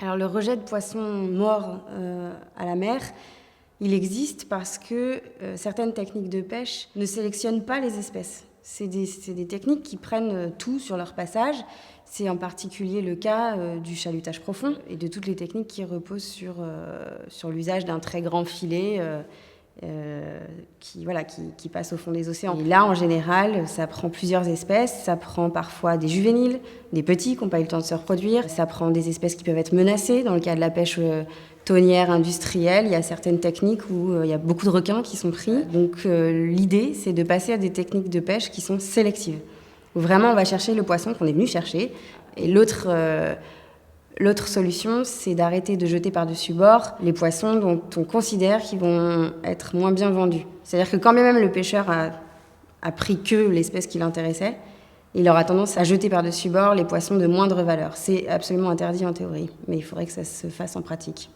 Alors le rejet de poissons morts à la mer, il existe parce que certaines techniques de pêche ne sélectionnent pas les espèces. C'est des techniques qui prennent tout sur leur passage. C'est en particulier le cas du chalutage profond et de toutes les techniques qui reposent sur l'usage d'un très grand filet qui passe au fond des océans. Et là, en général, ça prend plusieurs espèces. Ça prend parfois des juvéniles, des petits qui n'ont pas eu le temps de se reproduire. Ça prend des espèces qui peuvent être menacées. Dans le cas de la pêche thonière industrielle, il y a certaines techniques où il y a beaucoup de requins qui sont pris. Donc l'idée, c'est de passer à des techniques de pêche qui sont sélectives. Où vraiment, on va chercher le poisson qu'on est venu chercher. Et l'autre solution, c'est d'arrêter de jeter par-dessus bord les poissons dont on considère qu'ils vont être moins bien vendus. C'est-à-dire que quand même le pêcheur a pris que l'espèce qui l'intéressait, il aura tendance à jeter par-dessus bord les poissons de moindre valeur. C'est absolument interdit en théorie, mais il faudrait que ça se fasse en pratique.